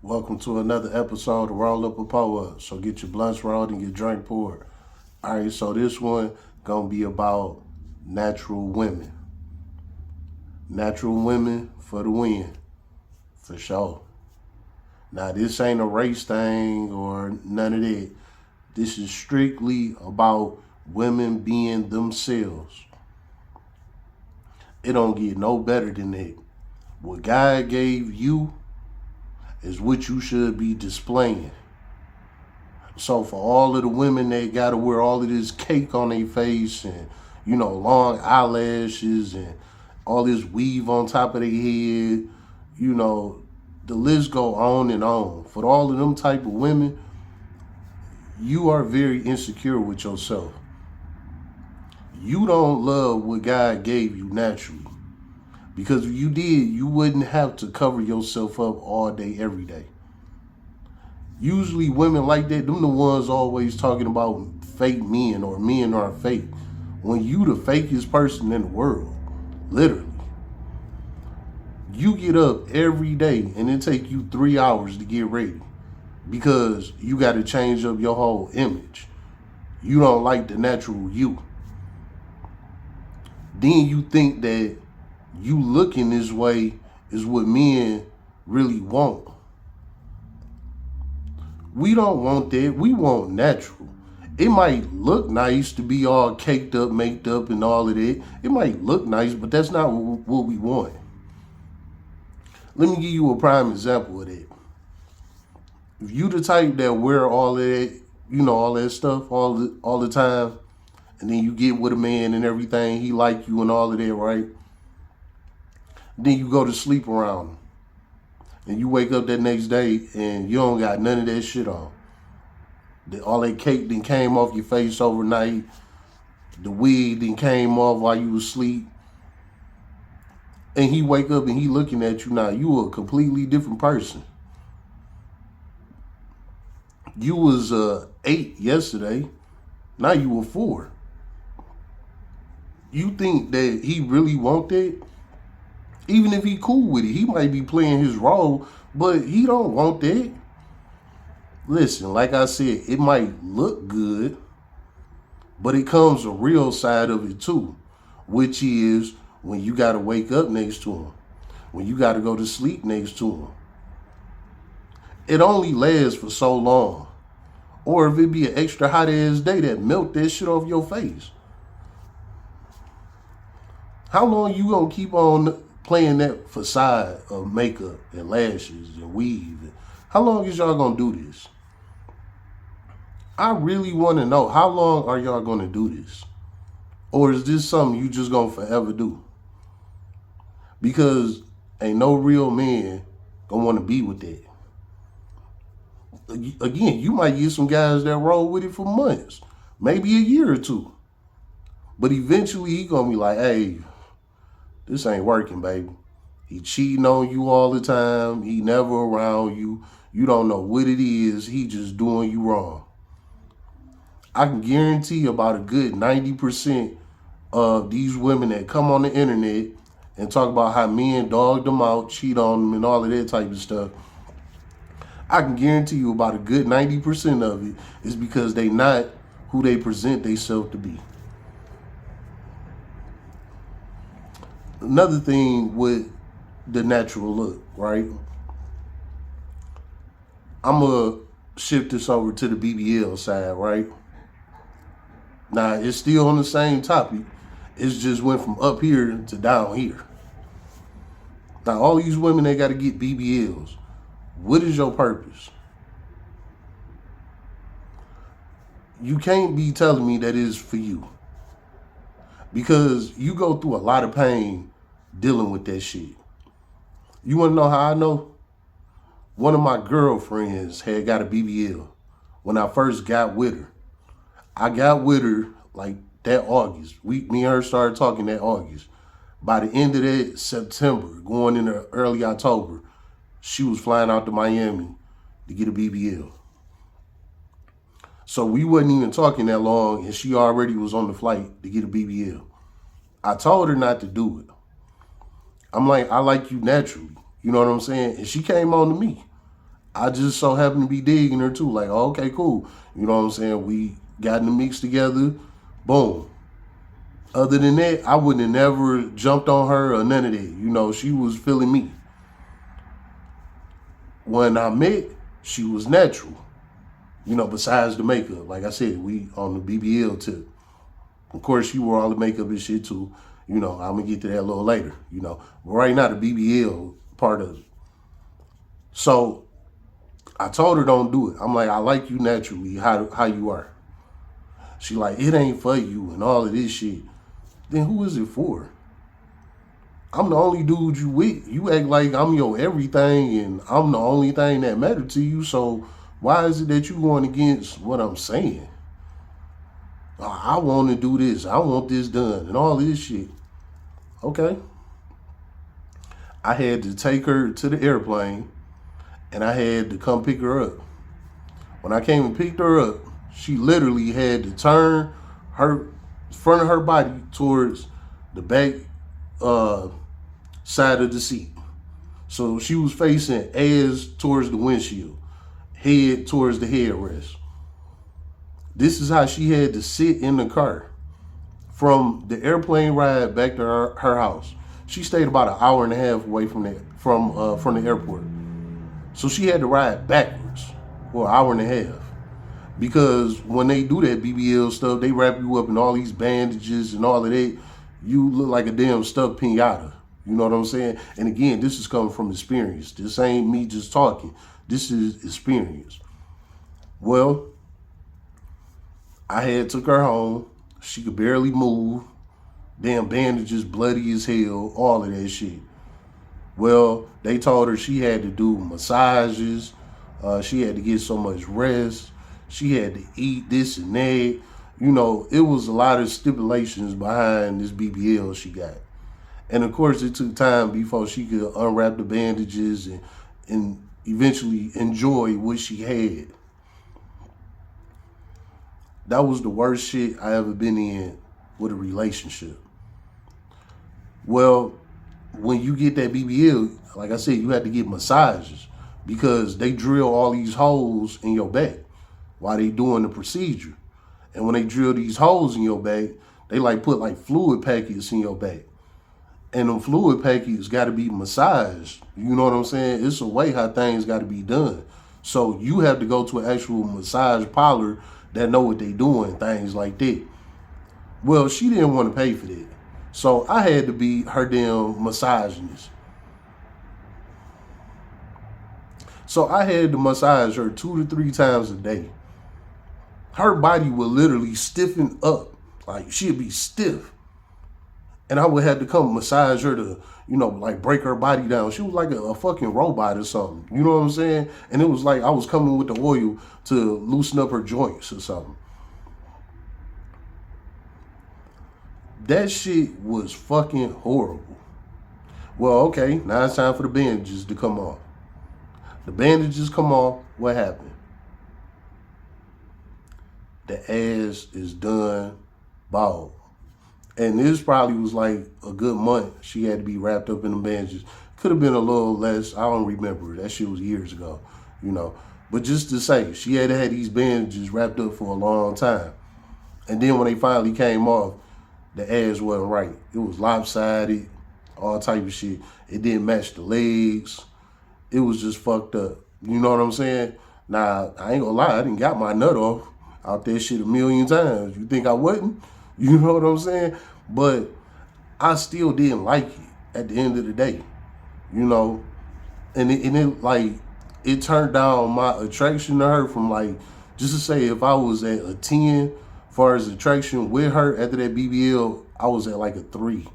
Welcome to another episode of Roll Up a Pour Up. So get your blunts rolled and your drink poured. All right, so this one gonna be about natural women. Natural women for the win, for sure. Now this ain't a race thing or none of that. This is strictly about women being themselves. It don't get no better than that. What God gave you is what you should be displaying. So for all of the women that gotta wear all of this cake on their face and long eyelashes and all this weave on top of their head, the list go on and on. For all of them type of women, you are very insecure with yourself. You don't love what God gave you naturally. Because if you did, you wouldn't have to cover yourself up all day, every day. Usually women like that, them the ones always talking about fake men or men are fake. When you the fakest person in the world, literally. You get up every day and it take you 3 hours to get ready because you got to change up your whole image. You don't like the natural you. Then you think that you looking this way is what men really want. We don't want that. We want natural. It might look nice to be all caked up, maked up, and all of that. It might look nice, but that's not what we want. Let me give you a prime example of that. If you the type that wear all that, all that stuff all the time, and then you get with a man and everything, he like you and all of that, right? Then you go to sleep around him. And you wake up that next day and you don't got none of that shit on. All that cake then came off your face overnight. The wig then came off while you was asleep. And he wake up and he looking at you now. You a completely different person. You was 8 yesterday. Now you a 4. You think that he really want that? Even if he cool with it, he might be playing his role, but he don't want that. Listen, like I said, it might look good, but it comes a real side of it too, which is when you got to wake up next to him, when you got to go to sleep next to him. It only lasts for so long. Or if it be an extra hot ass day that melt that shit off your face. How long you gonna keep on playing that facade of makeup and lashes and weave? How long is y'all gonna do this? I really want to know, how long are y'all gonna do this? Or is this something you just gonna forever do? Because ain't no real man gonna want to be with that. Again, you might get some guys that roll with it for months, maybe a year or two. But eventually he gonna be like, hey, this ain't working, baby. He cheating on you all the time. He never around you. You don't know what it is. He just doing you wrong. I can guarantee about a good 90% of these women that come on the internet and talk about how men dog them out, cheat on them, and all of that type of stuff. I can guarantee you about a good 90% of it is because they not who they present themselves to be. Another thing with the natural look, right? I'm going to shift this over to the BBL side, right? Now, it's still on the same topic. It's just went from up here to down here. Now, all these women, they got to get BBLs. What is your purpose? You can't be telling me that it's for you. Because you go through a lot of pain dealing with that shit. You want to know how I know? One of my girlfriends had got a BBL when I first got with her. I got with her like that August. Me and her started talking that August. By the end of that September, going into early October, she was flying out to Miami to get a BBL. So we wasn't even talking that long, and she already was on the flight to get a BBL. I told her not to do it. I'm like, I like you naturally. You know what I'm saying? And she came on to me. I just so happened to be digging her too. Like, oh, okay, cool. You know what I'm saying? We got in the mix together. Boom. Other than that, I wouldn't have never jumped on her or none of that. You know, she was feeling me. When I met, she was natural. You know, besides the makeup. Like I said, we on the BBL tip. Of course, she wore all the makeup and shit too. You know, I'm going to get to that a little later. You know, but right now, the BBL part of it. So I told her don't do it. I'm like, I like you naturally, how you are. She like, it ain't for you and all of this shit. Then who is it for? I'm the only dude you with. You act like I'm your everything and I'm the only thing that matters to you. So why is it that you going against what I'm saying? I want to do this. I want this done and all this shit. Okay. I had to take her to the airplane and I had to come pick her up. When I came and picked her up, she literally had to turn her front of her body towards the back side of the seat. So she was facing ass towards the windshield, head towards the headrest. This is how she had to sit in the car from the airplane ride back to her house. She stayed about an hour and a half away from the airport. So she had to ride backwards for an hour and a half. Because when they do that BBL stuff, they wrap you up in all these bandages and all of that. You look like a damn stuck pinata. You know what I'm saying? And again, this is coming from experience. This ain't me just talking. This is experience. Well, I had took her home. She could barely move. Damn bandages, bloody as hell, all of that shit. Well, they told her she had to do massages. She had to get so much rest. She had to eat this and that. You know, it was a lot of stipulations behind this BBL she got. And of course, it took time before she could unwrap the bandages and eventually enjoy what she had. That was the worst shit I ever been in with a relationship. Well, when you get that BBL, like I said, you had to get massages because they drill all these holes in your back while they doing the procedure. And when they drill these holes in your back, they like put like fluid packets in your back. And them fluid packets got to be massaged. You know what I'm saying? It's a way how things got to be done. So you have to go to an actual massage parlor that know what they doing, things like that. Well, she didn't want to pay for that. So I had to be her damn misogynist. So I had to massage her 2 to 3 times a day. Her body would literally stiffen up. Like she'd be stiff. And I would have to come massage her to, you know, like break her body down. She was like a fucking robot or something. You know what I'm saying? And it was like I was coming with the oil to loosen up her joints or something. That shit was fucking horrible. Well, okay, now it's time for the bandages to come off. The bandages come off, what happened? The ass is done bald. And this probably was like a good month. She had to be wrapped up in the bandages. Could have been a little less. I don't remember. That shit was years ago, you know. But just to say, she had had these bandages wrapped up for a long time. And then when they finally came off, the ass wasn't right. It was lopsided, all type of shit. It didn't match the legs. It was just fucked up. You know what I'm saying? Now, I ain't gonna lie, I done got my nut off out that shit a million times. You think I wouldn't? You know what I'm saying? But I still didn't like it at the end of the day. You know? And it like, it turned down my attraction to her from like, just to say if I was at a 10, as far as attraction with her after that BBL, I was at like a 3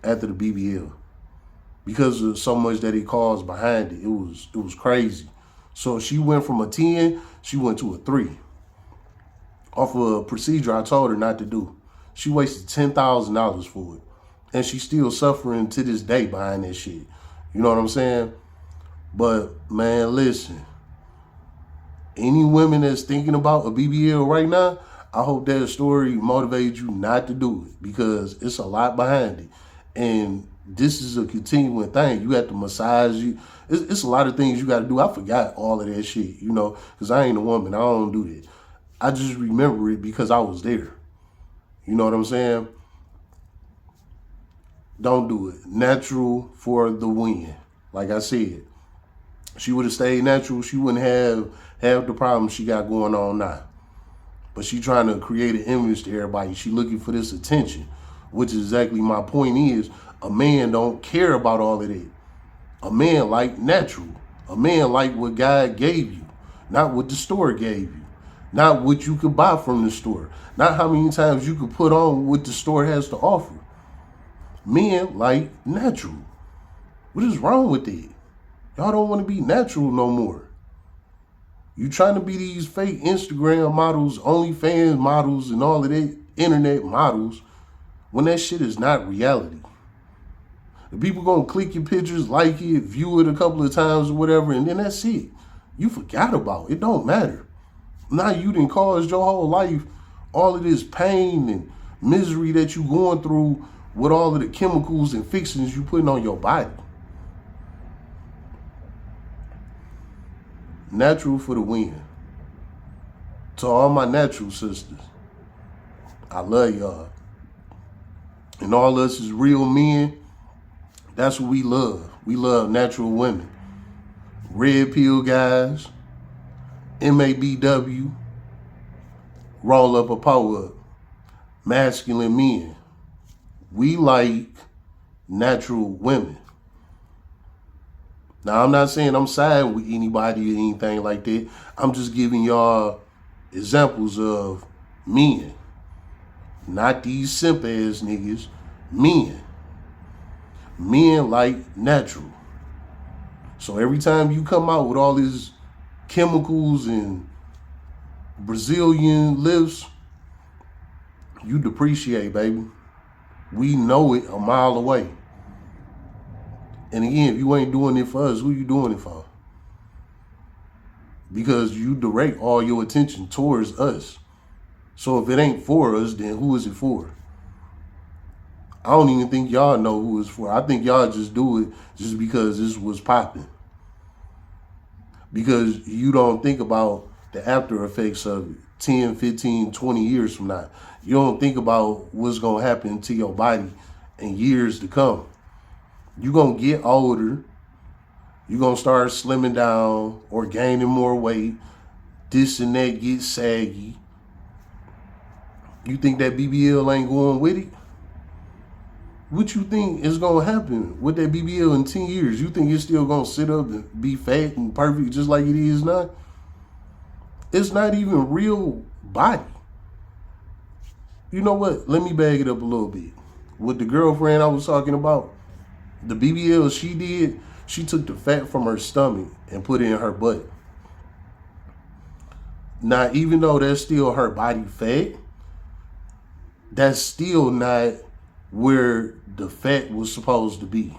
after the BBL. Because of so much that it caused behind it. It was crazy. So she went from a 10, she went to a 3. Off of a procedure I told her not to do. She wasted $10,000 for it. And she's still suffering to this day behind that shit. You know what I'm saying? But, man, listen. Any women that's thinking about a BBL right now, I hope that story motivates you not to do it. Because it's a lot behind it. And this is a continuing thing. You have to massage you. It's a lot of things you got to do. I forgot all of that shit, because I ain't a woman. I don't do that. I just remember it because I was there. You know what I'm saying? Don't do it. Natural for the win. Like I said, she would have stayed natural. She wouldn't have the problems she got going on now. But she trying to create an image to everybody. She looking for this attention, which is exactly my point is, a man don't care about all of that. A man like natural. A man like what God gave you, not what the store gave you, not what you could buy from the store, not how many times you could put on what the store has to offer. Men like natural. What is wrong with that? Y'all don't want to be natural no more. You trying to be these fake Instagram models, OnlyFans models, and all of that internet models when that shit is not reality. The people gonna click your pictures, like it, view it a couple of times or whatever, and then that's it. You forgot about it. It don't matter. Now you done caused your whole life all of this pain and misery that you going through with all of the chemicals and fixings you putting on your body. Natural for the win. To all my natural sisters, I love y'all. And all us is real men. That's what we love. We love natural women. Red pill guys, MABW, roll up a power up, masculine men. We like natural women. Now, I'm not saying I'm siding with anybody or anything like that. I'm just giving y'all examples of men. Not these simp ass niggas. Men. Men like natural. So every time you come out with all these chemicals and Brazilian lifts, you depreciate, baby. We know it a mile away. And again, if you ain't doing it for us, who you doing it for? Because you direct all your attention towards us. So if it ain't for us, then who is it for? I don't even think y'all know who it's for. I think y'all just do it just because this was popping. Because you don't think about the after effects of it 10, 15, 20 years from now. You don't think about what's going to happen to your body in years to come. You're going to get older. You're going to start slimming down or gaining more weight. This and that gets saggy. You think that BBL ain't going with it? What you think is going to happen with that BBL in 10 years? You think it's still going to sit up and be fat and perfect just like it is now? It's not even real body. You know what? Let me bag it up a little bit. With the girlfriend I was talking about, the BBL she did, she took the fat from her stomach and put it in her butt. Now, even though that's still her body fat, that's still not where the fat was supposed to be.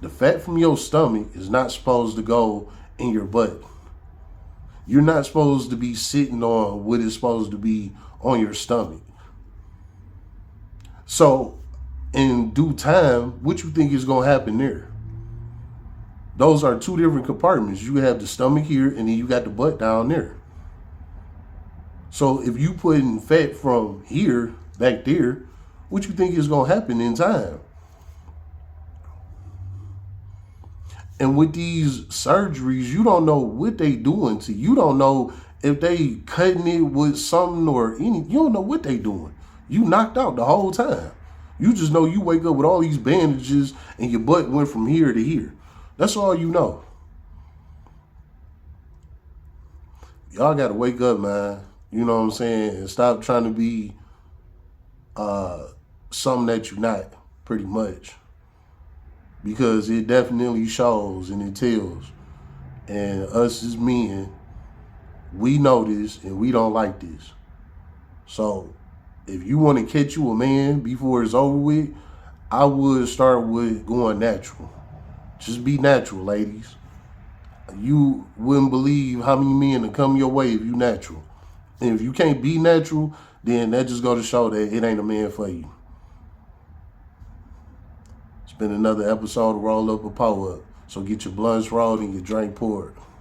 The fat from your stomach is not supposed to go in your butt. You're not supposed to be sitting on what is supposed to be on your stomach. So, in due time, what you think is going to happen there? Those are two different compartments. You have the stomach here, and then you got the butt down there. So, if you putting fat from here back there, what you think is going to happen in time? And with these surgeries, you don't know what they doing to you. You don't know if they cutting it with something or any. You don't know what they doing. You knocked out the whole time. You just know you wake up with all these bandages and your butt went from here to here. That's all you know. Y'all got to wake up, man. You know what I'm saying? And stop trying to be something that you're not, pretty much. Because it definitely shows and it tells. And us as men, we know this and we don't like this. So if you want to catch you a man before it's over with, I would start with going natural. Just be natural, ladies. You wouldn't believe how many men will come your way if you natural. And if you can't be natural, then that just goes to show that it ain't a man for you. It's been another episode of Roll Up a Pour Up. So get your blunts rolled and your drink poured.